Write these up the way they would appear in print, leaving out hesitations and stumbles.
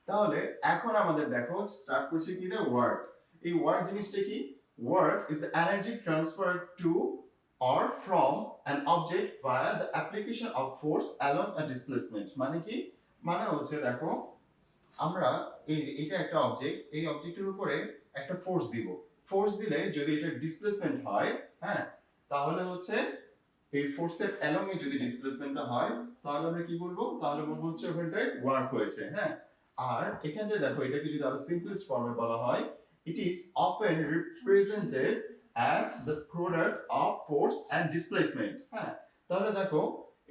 তাহলে এখন আমাদের দেখো স্টার্ট করছি কি দিয়ে ওয়ার্ক। এই ওয়ার্ক জিনিসটা কি? Work is the energy transfer to or from an object via the application of force along a displacement। মানে কি? মানে হচ্ছে দেখো আমরা এই যে এটা একটা অবজেক্ট, এই অবজেক্টের উপরে একটা ফোর্স দিব। ফোর্স দিলে যদি এটা ডিসপ্লেসমেন্ট হয়, হ্যাঁ, তাহলে হচ্ছে এই ফোর্সের অ্যালং এ যদি ডিসপ্লেসমেন্টটা হয় তাহলে আমরা কি বলবো? তাহলে বলবো হচ্ছে ওখানটায় ওয়ার্ক হয়েছে, হ্যাঁ। আর এখানে দেখো এটাকে যদি আরো সিম্পলেস্ট ফর্মে বলা হয়, it is often represented as the product of force and displacement, হ্যাঁ। তাহলে দেখো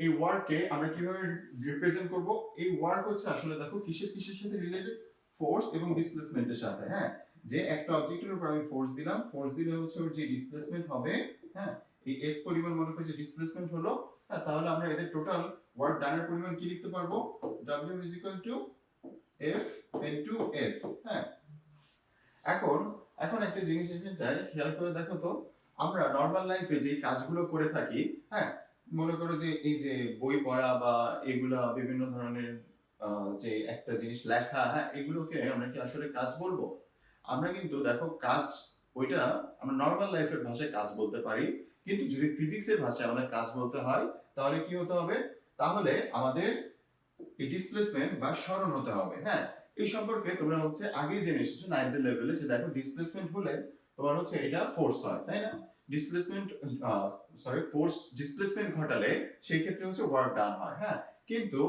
এই ওয়ার্ককে আমরা কিভাবে রিপ্রেজেন্ট করব? এই ওয়ার্ক হচ্ছে আসলে দেখো কিসের কিসের সাথে রিলেটেড? ফোর্স এবং ডিসপ্লেসমেন্টের সাথে, হ্যাঁ। যে একটা অবজেক্টের উপর আমি ফোর্স দিলাম, ফোর্স দিলে হচ্ছে ওর যে ডিসপ্লেসমেন্ট হবে, হ্যাঁ, এই s পরিমাণ মনে করে যে ডিসপ্লেসমেন্ট হলো, হ্যাঁ, তাহলে আমরা এদের টোটাল ওয়ার্ক ডানের পরিমাণ কি লিখতে পারবো? w f into s, হ্যাঁ। এখন এখন একটা জিনিস এখানটায় খেয়াল করে দেখো তো, আমরা নরমাল লাইফে যে কাজগুলো করে থাকি, হ্যাঁ, মনে করো যে এই যে বই পড়া বা এগুলা বিভিন্ন ধরনের যে একটা জিনিস লেখা, হ্যাঁ, এগুলোকে আমরা কি আসলে কাজ বলবো? আমরা কিন্তু দেখো কাজ ওইটা আমরা নরমাল লাইফের ভাষায় কাজ বলতে পারি, কিন্তু যদি ফিজিক্সের ভাষায় আমাদের কাজ বলতে হয় তাহলে কি হতে হবে? তাহলে আমাদের এই ডিসপ্লেসমেন্ট বা সরণ হতে হবে, হ্যাঁ। এই সম্পর্কে তোমরা হচ্ছে আগে জেনে এসেছো 9th লেভেলে, যে দেখো ডিসপ্লেসমেন্ট হলে তোমার হচ্ছে এটা ফোর্স হয়, তাই না? ডিসপ্লেসমেন্ট ফোর্স ডিসপ্লেসমেন্ট ঘটালে সেই ক্ষেত্রে হচ্ছে ওয়ার্ক ডান হয়, হ্যাঁ। কিন্তু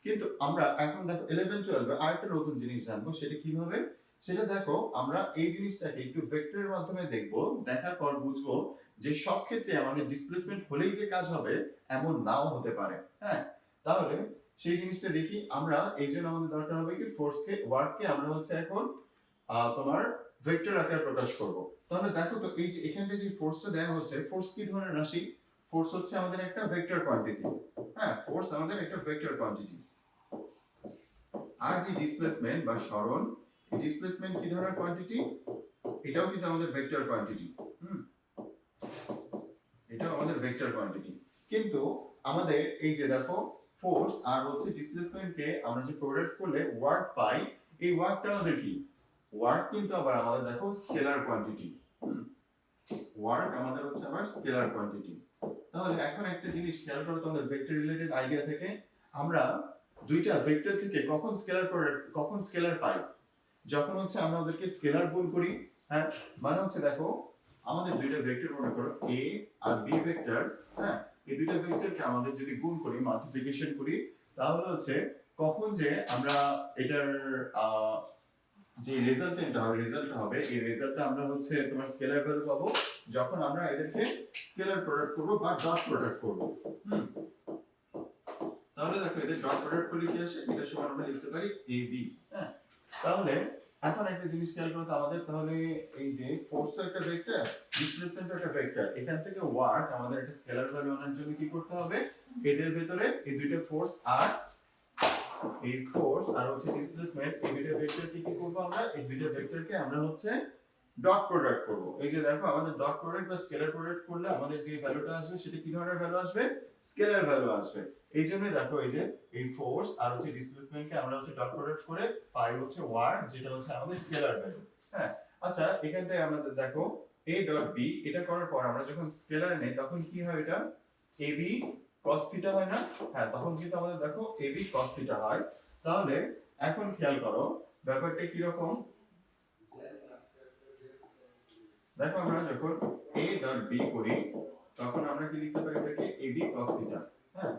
কিন্তু আমরা এখন দেখো 11 12 আরেকটা নতুন জিনিস জানবো, সেটা কিভাবে? সেটা দেখো আমরা এই জিনিসটাকে একটু ভেক্টরের মাধ্যমে দেখবো, দেখার পর বুঝবো যে সব ক্ষেত্রে আমাদের ডিসপ্লেসমেন্ট হলেই যে কাজ হবে এমন নাও হতে পারে, হ্যাঁ। তাহলে সেই জিনিসটা দেখি আমরা। এই জন্য আমাদের দরকার হবে কি ফোর্সকে, ওয়ার্ককে আমরা হচ্ছে এখন তোমার ভেক্টর আকারে প্রকাশ করব। তাহলে দেখো তো এই যে এখানটা যে ফোর্সটা দেওয়া হচ্ছে, ফোর্স কি ধরনের রাশি? ফোর্স হচ্ছে আমাদের একটা ভেক্টর কোয়ান্টিটি, হ্যাঁ, ফোর্স আমাদের একটা ভেক্টর কোয়ান্টিটি। আর যে ডিসপ্লেসমেন্ট বা সরণ, ডিসপ্লেসমেন্ট কি ধরনের কোয়ান্টিটি? এটাও কিন্তু আমাদের ভেক্টর কোয়ান্টিটি, এটাও আমাদের ভেক্টর কোয়ান্টিটি। কিন্তু আমাদের এই যে দেখো ফোর্স আর হচ্ছে ডিসপ্লেসমেন্টকে আমরা যে প্রোডাক্ট করলে ওয়ার্ক পাই, এই ওয়ার্কটা আমাদের কি? ওয়ার্ক কিন্তু আবার আমাদের দেখো স্কেলার কোয়ান্টিটি, ওয়ার্ক আমাদের হচ্ছে আবার স্কেলার কোয়ান্টিটি। তাহলে এখন একটা জিনিস খেয়াল করো তোমাদের ভেক্টর রিলেটেড আইডিয়া থেকে, আমরা দুইটা ভেক্টর থেকে কখন স্কেলার প্রোডাক্ট কখন স্কেলার পাই? যখন হচ্ছে আমরা ওদেরকে স্কেলার গুণ করি, হ্যাঁ। মানে হচ্ছে দেখো আমাদের দুইটা ভেক্টর মনে করো a আর b ভেক্টর, হ্যাঁ, এই দুইটা ভেক্টরকে আমাদের যদি গুণ করি, মাল্টিপ্লিকেশন করি, তাহলে হচ্ছে কখন যে আমরা এটার যে রেজাল্টটা হবে এই রেজাল্টটা আমরা হচ্ছে তোমার স্কেলার ভ্যালু পাবো যখন আমরা এদেরকে স্কেলার প্রোডাক্ট করব বা ডট প্রোডাক্ট করব। তাহলে দেখো এদের ডট প্রোডাক্ট করলে কি আসে? এটা সমান আমরা লিখতে পারি ab, হ্যাঁ। তাহলে এখন একটা জিনিস খেয়াল করতে আমাদের, তাহলে এই যে ফোর্স একটা ভেক্টর, ডিসপ্লেসমেন্ট একটা ভেক্টর, এখান থেকে ওয়ার্ক আমাদের একটা স্কেলার ভ্যালু আনার জন্য কি করতে হবে? এদের ভিতরে এই দুইটা ফোর্স আর এই ফোর্স আর হচ্ছে ডিসপ্লেসমেন্ট, এই দুইটা ভেক্টরকে কি করব? আমরা এই দুইটা ভেক্টরকে আমরা হচ্ছে ডট প্রোডাক্ট করব। এই যে দেখো আমাদের ডট প্রোডাক্ট বা স্কেলার প্রোডাক্ট করলে আমাদের যে ভ্যালুটা আসবে সেটা কি ধরনের ভ্যালু আসবে? স্কেলার ভ্যালু আসবে। এই জন্য দেখো এই যে এই ফোর্স আর হচ্ছে ডিসপ্লেসমেন্টকে আমরা হচ্ছে ডট প্রোডাক্ট করে পাই হচ্ছে ওয়ার্ক, যেটা হচ্ছে আমাদের স্কেলার ভ্যালু, হ্যাঁ। আচ্ছা এখানটায় আমাদের দেখো a ডট b, এটা করার পর আমরা যখন স্কেলার নেই তখন কি হয়? এটা ab cos থিটা হয় না? হ্যাঁ, তখন কিন্তু আমাদের দেখো ab cos থিটা হয়। তাহলে এখন খেয়াল করো ব্যাপারটা কি রকম। দেখো আমরা যখন a ডট b করি তখন আমরা কি লিখতে পারি? এটাকে ab cos থিটা, হ্যাঁ।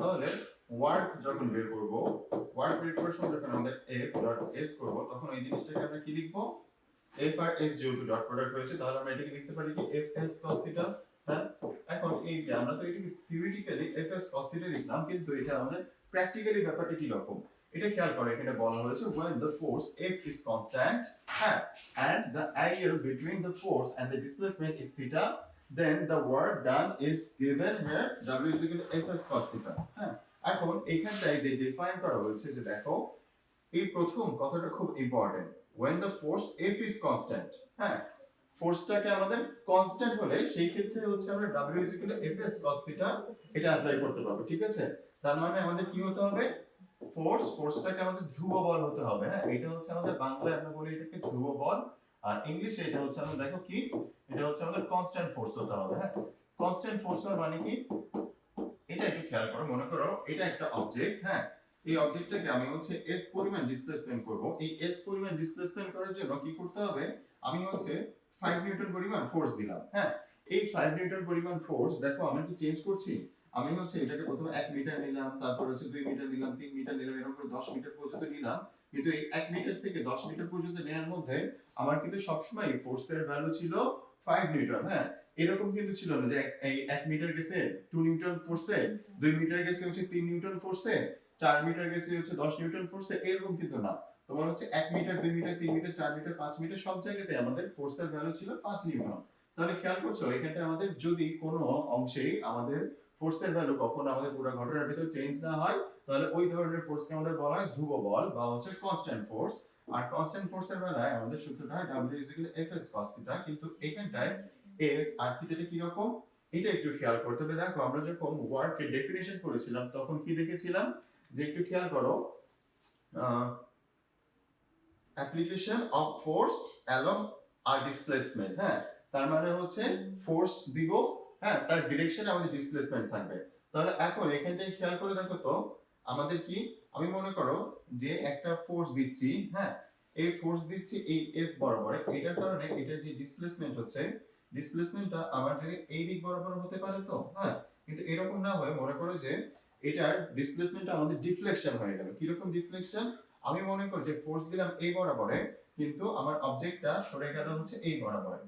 তাহলে ওয়ার্ক যখন বের করব, ওয়ার্ক বের করার সময় যখন আমাদের f ডট s করব, তখন এই জিনিসটাকে আমরা কি লিখব? f আর s যেহেতু ডট প্রোডাক্ট হয়েছে তাহলে আমরা এটাকে লিখতে পারি কি fs cos থিটা, হ্যাঁ। এখন এই যে আমরা তো এটাকে থিওরিটিক্যালি fs cos থিটা লিখলাম, কিন্তু এটা আমাদের প্র্যাকটিক্যালি ব্যাপারটা কি রকম এটা খেয়াল করো। এখানে বলা হয়েছে when the force f is constant, হ্যাঁ, and the angle between the force and the displacement is theta, then the work done is given here w is equal to fs cos theta, হ্যাঁ। এখন এখানটায় যে define করা হয়েছে, যে দেখো এই প্রথম কথাটা খুব important, when the force f is constant, হ্যাঁ, ফোর্সটাকে আমাদের কনস্ট্যান্ট হলে সেই ক্ষেত্রে হচ্ছে আমরা w is equal to fs cos theta এটা অ্যাপ্লাই করতে পারবো, ঠিক আছে। তার মানে আমাদের কি হতে হবে? ফোর্সটাকে আমাদের ধ্রুব বল হতে হবে, হ্যাঁ এটা হচ্ছে আমাদের বাংলায় আমরা বলি এটাকে ধ্রুব বল, আর ইংলিশে এটা হচ্ছে আমাদের দেখো কি, এটা হচ্ছে আমাদের কনস্ট্যান্ট ফোর্স হতে হবে, হ্যাঁ কনস্ট্যান্ট ফোর্স মানে কি, এটা একটু খেয়াল করো, মনে করো এটা একটা অবজেক্ট, হ্যাঁ এই অবজেক্টটাকে আমি হচ্ছে s পরিমাণ ডিসপ্লেসমেন্ট করব, এই s পরিমাণ ডিসপ্লেসমেন্ট করার জন্য কি করতে হবে, আমি হচ্ছে 5 নিউটন পরিমাণ ফোর্স দিলাম, হ্যাঁ এই 5 নিউটন পরিমাণ ফোর্স দেখো আমি কি চেঞ্জ করছি, আমি হচ্ছে এটাকে প্রথমে 1 মিটার নিলাম, তারপর হচ্ছে 2 মিটার নিলাম, 3 মিটার নিলাম, এরকম করে 10 মিটার পর্যন্ত নিলাম, কিন্তু এই 1 মিটার থেকে 10 মিটার পর্যন্ত নেওয়ার মধ্যে আমার কিন্তু সবসময় ফোর্সের ভ্যালু ছিল 5 নিউটন, হ্যাঁ এরকম কিন্তু ছিল না যে এই 1 মিটার গেছে 2 নিউটন ফোর্সে, 2 মিটার গেছে হচ্ছে 3 নিউটন ফোর্সে, 4 মিটার গেছে হচ্ছে 10 নিউটন ফোর্সে, এরকম কিন্তু না, তোমার হচ্ছে 1 metre 2 metre 3 metre 4 metre 5 metre সব জায়গাতে আমাদের ফোর্সের ভ্যালু ছিল 5 নিউটন। তাহলে খেয়াল করছো এখানে আমাদের যদি কোনো অংশে আমাদের ফোর্সের ভ্যালু কখনো আমাদের পুরো ঘটনার ভিতর চেঞ্জ না হয়, তাহলে ওই ধরনের ফোর্সকে আমাদের বলা হয় ধ্রুব বল বা হচ্ছে কনস্ট্যান্ট ফোর্স। আর কনস্ট্যান্ট ফোর্সের বেলায় আমাদের সূত্রটা হয় W Fs cos θ, কিন্তু এখানটায় s আর থিটাটা কি রকম এটা একটু খেয়াল করতে হবে। দেখো আমরা যখন ওয়ার্কের ডেফিনিশন করেছিলাম তখন কি দেখেছিলাম, যে একটু খেয়াল করো অ্যাপ্লিকেশন অফ ফোর্স অ্যালং আর ডিসপ্লেসমেন্ট, হ্যাঁ তার মানে হচ্ছে ফোর্স দিব, হ্যাঁ তার ডিরেকশনে আমাদের ডিসপ্লেসমেন্ট থাকবে। তাহলে এখন এখানটায় খেয়াল করে দেখো তো আমাদের কি, আমি মনে করো যে একটা ফোর্স দিচ্ছি, হ্যাঁ এই ফোর্স দিচ্ছি এই F বরাবর, এটার কারণে এটার যে ডিসপ্লেসমেন্ট হচ্ছে, ডিসপ্লেসমেন্টটা আমার যদি এই দিক বরাবর হতে পারে তো, হ্যাঁ কিন্তু এরকম না হয়, মনে করো যে এটার ডিসপ্লেসমেন্টটা আমাদের ডিফ্লেকশন হয়ে গেল। কি রকম ডিফ্লেকশন, আমি মনে করি যে ফোর্স দিলাম এই বরাবরে, কিন্তু আমার অবজেক্টটা সরে গেল হচ্ছে এই বরাবরে।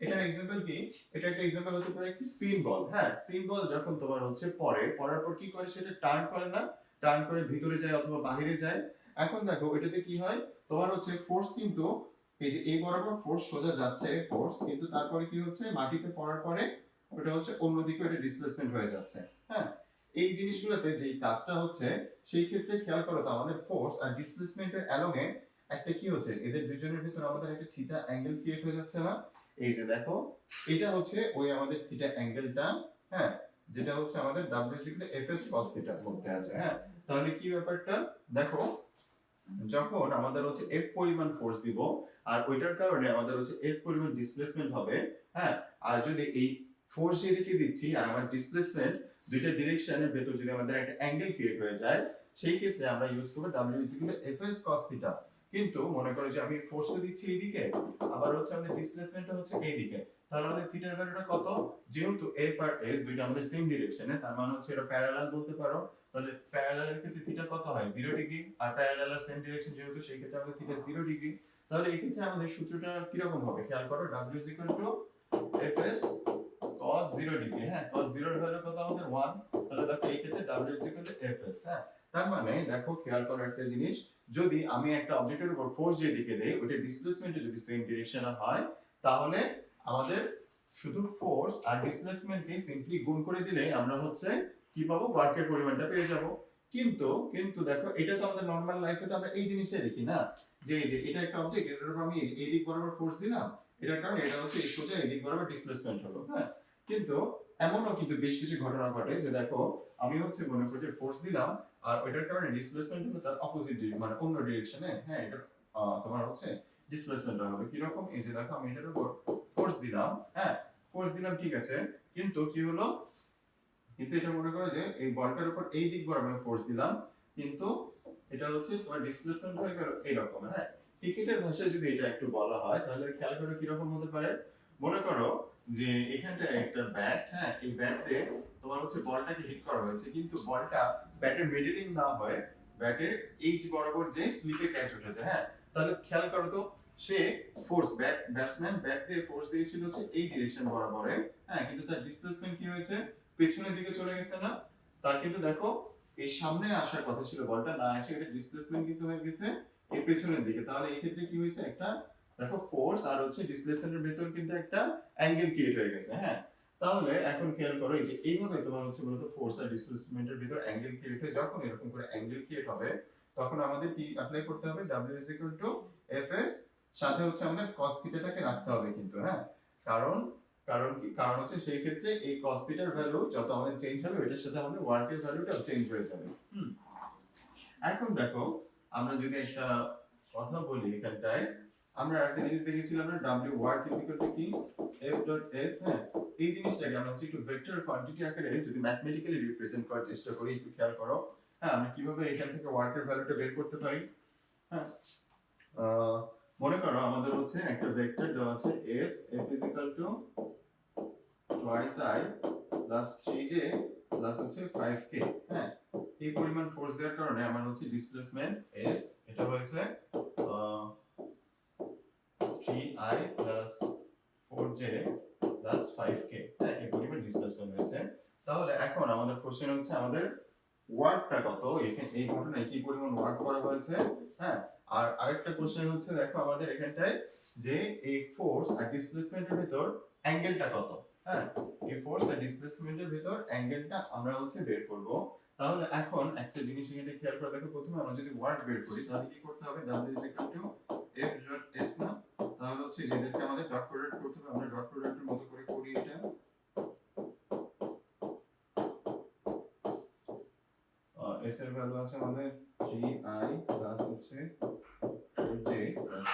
এটার এক্সাম্পল কি, এটা একটা এক্সাম্পল হতে পারে কি স্পিন বল, হ্যাঁ স্পিন বল যখন তোমার হচ্ছে পড়ার পর কি করে সেটা টার্ন করে না, টার্ন করে ভিতরে যায় অথবা বাইরে যায়। এখন দেখো এটাতে কি হয়, তোমার হচ্ছে ফোর্স কিন্তু এই যে এই বরাবর ফোর্স সোজা যাচ্ছে ফোর্স, কিন্তু তারপরে কি হচ্ছে মাটিতে পড়ার পরে ওটা হচ্ছে অন্যদিকে এটা ডিসপ্লেসমেন্ট হয়ে যাচ্ছে, হ্যাঁ এই জিনিসগুলোতে যে কাজটা হচ্ছে সেই ক্ষেত্রে খেয়াল করো তো আমাদের ফোর্স আর ডিসপ্লেসমেন্টের অ্যালং এ একটা কি হচ্ছে, এদের দুজনের ভিতর আমাদের একটা থিটা অ্যাঙ্গেল ক্রিয়েট হয়ে যাচ্ছে না, এই যে দেখো এটা হচ্ছে ওই আমাদের থিটা অ্যাঙ্গেলটা, হ্যাঁ যেটা হচ্ছে আমাদের W Fs cos θ মধ্যে আছে, হ্যাঁ তাহলে কি ব্যাপারটা দেখো, যখন আমাদের হচ্ছে F পরিমাণ ফোর্স দিব আর ওইটার কারণে আমাদের হচ্ছে S পরিমাণ ডিসপ্লেসমেন্ট হবে, হ্যাঁ আর যদি এই ফোর্স যেদিকে দিচ্ছি আর আমার ডিসপ্লেসমেন্ট দুইটা ডিরেকশনের ভেতর যদি আমাদের একটা অ্যাঙ্গেল ক্রিয়েট হয়ে যায়, সেই ক্ষেত্রে আমরা ইউজ করব W Fs cos θ। কিন্তু মনে করো যে আমি ফোর্স দিচ্ছি এইদিকে, আবার হচ্ছে আমাদের ডিসপ্লেসমেন্টটা হচ্ছে এইদিকে, তাহলে আমাদের থিটার ভ্যালুটা কত, যেহেতু F আর S দুইটা আমাদের সেম ডিরেকশনে, তার মানে হচ্ছে এটা প্যারালাল বলতে পারো, তাহলে প্যারালালের ক্ষেত্রে থিটা কত হয় 0 degree, are parallel R same direction যেহেতু সেই ক্ষেত্রে আমাদের থিটা 0 ডিগ্রি। তাহলে এই ক্ষেত্রে আমাদের সূত্রটা কি রকম হবে খেয়াল করো, W Fs cos 0 ডিগ্রি, হ্যাঁ cos 0 এর ভ্যালু কত আমাদের 1, তাহলে দেখো এই ক্ষেত্রে W Fs, হ্যাঁ তার মানে দেখো খেয়াল করো একটা জিনিস, যদি আমি একটা অবজেক্টের উপর ফোর্স যেদিকে দেই ওটা ডিসপ্লেসমেন্টে যদি সেম ডিরেকশনে হয়, তাহলে আমাদের শুধু ফোর্স আর ডিসপ্লেসমেন্টকে সিম্পলি গুণ করে দিলে আমরা হচ্ছে কি পাবো, ওয়ার্কের পরিমাণটা পেয়ে যাব। কিন্তু কিন্তু দেখো এটা তো আমাদের নরমাল লাইফে তো আমরা এই জিনিসটাই দেখি না, যে এই যে এটা একটা অবজেক্ট, এটার উপর আমি এই দিক বরাবর ফোর্স দিলাম, এটার কারণে এটা হচ্ছে এই সোজা এই দিক বরাবর ডিসপ্লেসমেন্ট হলো, হ্যাঁ কিন্তু এমনও কিন্তু বেশ কিছু ঘটনা ঘটে যে দেখো আমি হচ্ছে মনে করি যে ফোর্স দিলাম আর ওইটার কারণে ডিসপ্লেসমেন্ট হলো তার অপোজিট মানে অন্য ডিরেকশনে, হ্যাঁ এটা তোমার হচ্ছে ডিসপ্লেসমেন্ট হবে কি রকম, এই যে দেখো আমি এটার উপর ফোর্স দিলাম, হ্যাঁ ফোর্স দিলাম ঠিক আছে, কিন্তু কি হলো, কিন্তু এটা মনে করো যে এই বলটার উপর এই দিক বরাবর ফোর্স দিলাম, কিন্তু এটা হচ্ছে তোমার ডিসপ্লেসমেন্ট হয়ে গেল এইরকম, হ্যাঁ ক্রিকেটের ভাষায় যদি এটা একটু বলা হয় তাহলে খেয়াল করে কি রকম হতে পারে, মনে করো যে এখানটায় একটা ব্যাট, হ্যাঁ এই ব্যাট দিয়ে তোমার হচ্ছে বলটাকে হিট করা হয়েছে, কিন্তু বলটা ব্যাটের মিডলিং না হয়ে ব্যাটের এইচ বরাবর যে স্লিপে ক্যাচ উঠেছে, হ্যাঁ তাহলে খেয়াল করো তো সে ফোর্স ব্যাটসম্যান ব্যাট দিয়ে ফোর্স দিয়েছিল হচ্ছে এই ডিরেকশন বরাবরে, হ্যাঁ কিন্তু তার ডিসপ্লেসমেন্ট কি হয়েছে পেছনের দিকে চলে গেছে না, তার কিন্তু দেখো এই সামনে আসার কথা ছিল বলটা, না এসে এটা ডিসপ্লেসমেন্ট কিন্তু হয়ে গেছে এই পেছনের দিকে, তাহলে এই ক্ষেত্রে কি হয়েছে একটা দেখো ফোর্স আর হচ্ছে ডিসপ্লেসমেন্টের ভেতর কিন্তু একটা অ্যাঙ্গেল ক্রিয়েট হয়ে গেছে, হ্যাঁ তাহলে এখন খেয়াল করো এই যে এইভাবে তোমার হচ্ছে মূলত ফোর্স আর ডিসপ্লেসমেন্টের ভিতর অ্যাঙ্গেল ক্রিয়েট হয়, যখন এরকম করে অ্যাঙ্গেল ক্রিয়েট হবে তখন আমাদের কি অ্যাপ্লাই করতে হবে, W Fs সাথে হচ্ছে আমাদের cos থিটাটাকে রাখতে হবে কিন্তু, হ্যাঁ কারণ কারণ কি, কারণ হচ্ছে সেই ক্ষেত্রে এই cos থিটার ভ্যালু যত আমাদের চেঞ্জ হবে এটার সাথে আমাদের ওয়ার্কের ভ্যালুটাও চেঞ্জ হয়ে যাবে। এখন দেখো আমরা যদি একটা কথা বলি এখানটায়, আমরা একটা জিনিস দেখেছিলাম না, w work is equal to কি f ডট s। হ্যাঁ, এই জিনিসটাকে আমরা হচ্ছে একটু ভেক্টর কোয়ান্টিটি আকারে যদি ম্যাথমেটিক্যালি রিপ্রেজেন্ট করার চেষ্টা করি, একটু খেয়াল করো। হ্যাঁ, আমরা কিভাবে এখান থেকে ওয়ার্কের ভ্যালুটা বের করতে পারি। হ্যাঁ, মনে করো আমাদের হচ্ছে একটা ভেক্টর দেওয়া আছে f is equal to twice i plus 3j plus হচ্ছে 5k। হ্যাঁ, এই পরিমাণ ফোর্স দেওয়ার কারণে আমার হচ্ছে ডিসপ্লেসমেন্ট s এটা হয়েছে 3i plus 4j plus 5k। হ্যাঁ, এই পরিমাণ ডিসপ্লেসমেন্ট হয়েছে। তাহলে এখন আমাদের কোশ্চেন হচ্ছে আমাদের ওয়ার্কটা কত, এই ঘটনায় কি পরিমাণ ওয়ার্ক করা হয়েছে। হ্যাঁ, আর আরেকটা কোশ্চেন হচ্ছে দেখো আমাদের এখানটায় যে এই ফোর্স আর ডিসপ্লেসমেন্টের ভিতর অ্যাঙ্গেলটা কত। হ্যাঁ, এই ফোর্স আর ডিসপ্লেসমেন্টের ভিতর অ্যাঙ্গেলটা আমরা হচ্ছে বের করব। তাহলে এখন একটা জিনিস এখানে খেয়াল করে দেখো, প্রথমে আমরা যদি ওয়ার্ক বের করি তাহলে কি করতে হবে, w is equal to f dot s না, তাহলে হচ্ছে যেদেরকে আমাদের ডট প্রোডাক্ট করতে হবে আমরা ডট প্রোডাক্টের মতো করে করি। এটা s এর ভ্যালু আছে আমাদের 3i প্লাস হচ্ছে 4j প্লাস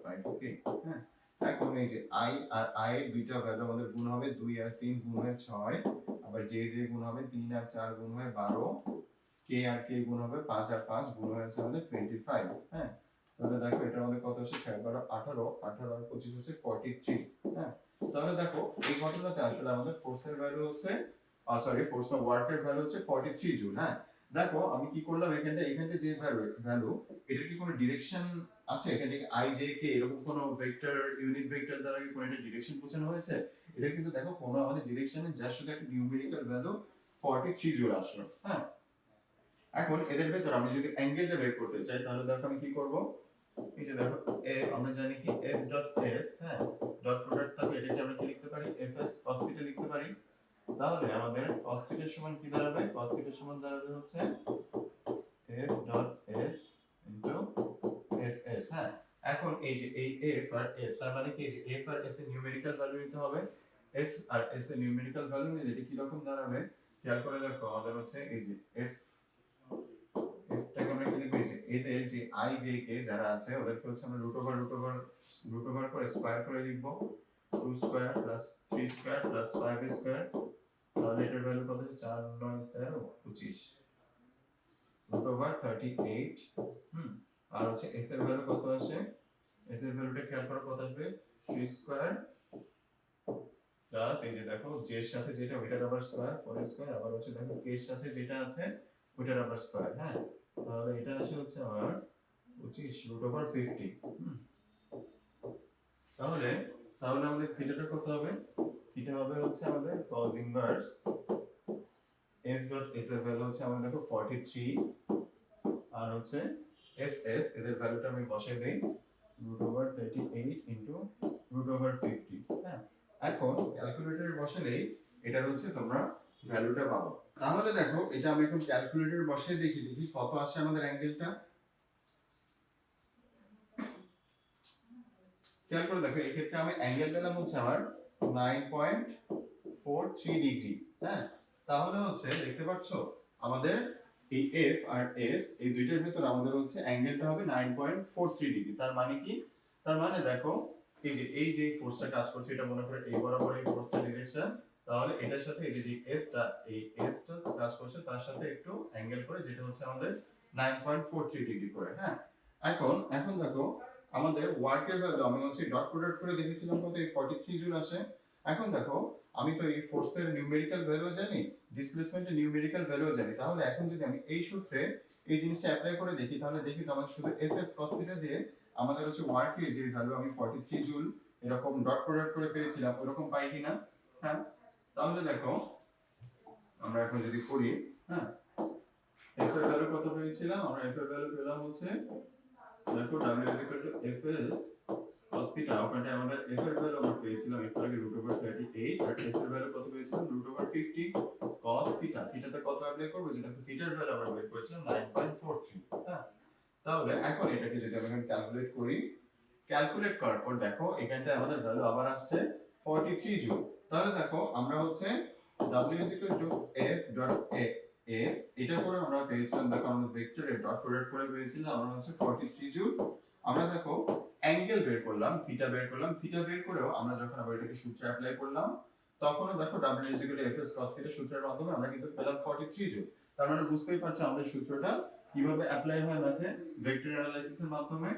5k। হ্যাঁ, এখন এই যে i আর i এর দুইটা ভ্যালু আমাদের গুণ হবে, 2 আর 3 গুণ হয় 6, আবার j গুণ হবে 3 আর 4 গুণ হয় 12, k আর k গুণ হবে 5 আর 5 গুণ হয়েছে আমাদের 25। হ্যাঁ, তাহলে দেখো এটা আমাদের কত হচ্ছে 6 12 18, 18 আর 25 হচ্ছে 43। হ্যাঁ, তাহলে দেখো এই ঘটনাতে আসলে আমাদের ফোর্সের ভ্যালু হচ্ছে ফোর্স না ওয়ার্কের ভ্যালু হচ্ছে 43 জুল। হ্যাঁ, দেখো আমি কি করলাম, এখানটা যে ভ্যালু এটার কি কোনো ডিরেকশন আছে, এখানে কি i j k এরকম কোনো ভেক্টর ইউনিট ভেক্টর দ্বারা কি কোনো একটা ডিরেকশন বোঝানো হয়েছে। এটা কিন্তু দেখো কোনো আমাদের ডিরেকশনে যার সাথে একটা নিউমেরিক্যাল ভ্যালু 43 জুল আসলো। হ্যাঁ, এখন এদের ভেতর আমি যদি অ্যাঙ্গেলটা বের করতে চাই তাহলে দেখো আমি কি করব, এই যে দেখো আমরা জানি কি f ডট s। হ্যাঁ, ডট প্রোডাক্ট থাকলে এটাকে আমরা কি লিখতে পারি, fs cos θ লিখতে পারি। তাহলে আমাদের cos θ সমান কি দাঁড়াবে, cos θ সমান দাঁড়াবে হচ্ছে f dot s into fs। হ্যাঁ, এখন এই যে এই f আর s তার মানে কি, এই যে f আর s এর নিউমেরিক্যাল ভ্যালু নিতে হবে। f আর s এর নিউমেরিক্যাল ভ্যালু নিলে এটা কি রকম দাঁড়াবে, খেয়াল করে দেখো আমাদের হচ্ছে এই যে f এটাকে আমরা কি লিখব, এদের যে i j k যারা আছে ওদেরকে হচ্ছে আমরা রুট ওভার করে স্কয়ার করে লিখব, 2 square plus 3 square plus 5 square. তাহলে এটার ভ্যালু কত হচ্ছে 4 9 13 25 রুট ওভার 38। আর হচ্ছে s এর ভ্যালু কত আসে, s এর ভ্যালুটা খেয়াল করো কত আসবে, 3 স্কয়ার প্লাস এই যে দেখো j এর সাথে যেটা ওইটার আবার স্কয়ার 4 স্কয়ার, আবার হচ্ছে দেখো k এর সাথে যেটা আছে ওইটার আবার স্কয়ার। হ্যাঁ, তাহলে এটা আসে হচ্ছে আমার 25 রুট ওভার 50। তাহলে আমাদের থিটাটা কত হবে, থিটা হবে হচ্ছে আমাদের cos inverse f dot s এর ভ্যালু হচ্ছে আমাদের দেখো 43, আর হচ্ছে fs এদের ভ্যালুটা আমি বসাই দেই root over 38 into root over 50। হ্যাঁ, এখন ক্যালকুলেটরে বসালেই এটার হচ্ছে তোমরা ভ্যালুটা পাবো। তাহলে দেখো এটা আমি এখন ক্যালকুলেটর বসিয়ে দেখি কত আসে আমাদের অ্যাঙ্গেলটা। খেয়াল করে দেখো এই ক্ষেত্রে আমি অ্যাঙ্গেল পেলাম হচ্ছে আমার 9.43 ডিগ্রি। হ্যাঁ, তাহলে হচ্ছে দেখতে পাচ্ছ আমাদের এই f আর s এই দুইটার ভিতর আমাদের হচ্ছে অ্যাঙ্গেলটা হবে 9.43 ডিগ্রি। তার মানে কি, তার মানে দেখো এই যে ফোর্সটা কাজ করছে এটা মনে করে এই বরাবর এই ফোর্সটা ডিরেকশন, তাহলে এটার সাথে এই যে s টা কাজ করছে তার সাথে একটু অ্যাঙ্গেল করে যেটা হচ্ছে আমাদের 9.43 ডিগ্রি করে। হ্যাঁ, এখন দেখো আমাদের ওয়ার্কের ভ্যালু আমি হচ্ছে ডট প্রোডাক্ট করে দেখেছিলাম কত, এই 43 জুল আসে। এখন দেখো আমি তো এই ফোর্সের নিউমেরিক্যাল ভ্যালু জানি, ডিসপ্লেসমেন্টের নিউমেরিক্যাল ভ্যালু জানি, তাহলে এখন যদি আমি এই সূত্রে এই জিনিসটা অ্যাপ্লাই করে দেখি তাহলে দেখি তো আমাদের শুধু fs cos θ দিয়ে আমাদের হচ্ছে ওয়ার্কের যে ভ্যালু আমি 43 জুল এরকম ডট প্রোডাক্ট করে পেয়েছিলাম ওরকম পাই কিনা। হ্যাঁ, তাহলে দেখো আমরা এখন যদি করি, হ্যাঁ f এর ভ্যালু কত পেয়েছিলাম, আমরা f এর ভ্যালু পেলাম হচ্ছে দেখো w is equal to fs cos θ, ওখানে আমাদের f এর ভ্যালু আমরা পেয়েছিলাম f এর রুট ওভার 38 আর s এর ভ্যালু কত পেয়েছিলাম রুট ওভার 50 cos θ। থিটাতে কত অ্যাপ্লাই করব, যে দেখো থিটার ভ্যালু আমরা বের করেছিলাম 9.43। হ্যাঁ, তাহলে এখন এটাকে যদি আমরা ক্যালকুলেট করি, ক্যালকুলেট করার পর দেখো এখানটায় আমাদের ভ্যালু আবার আসছে 43 জুল। তাহলে দেখো আমরা হচ্ছে w is equal to f dot S, এটা করে আমরা পেয়েছিলাম, দেখো আমাদের ভেক্টরের ডট প্রোডাক্ট করে পেয়েছিলাম আমরা হচ্ছে 43 জুল। আমরা দেখো অ্যাঙ্গেল বের করলাম, থিটা বের করলাম, থিটা বের করেও আমরা যখন আবার এটাকে সূত্র অ্যাপ্লাই করলাম তখনও দেখো W Fs cos থিটা সূত্রের মাধ্যমে আমরা কিন্তু পেলাম 43 জুল। তার মানে বুঝতেই পারছো আমাদের সূত্রটা কিভাবে অ্যাপ্লাই হয় ম্যাথে, ভেক্টর অ্যানালাইসিসের মাধ্যমে।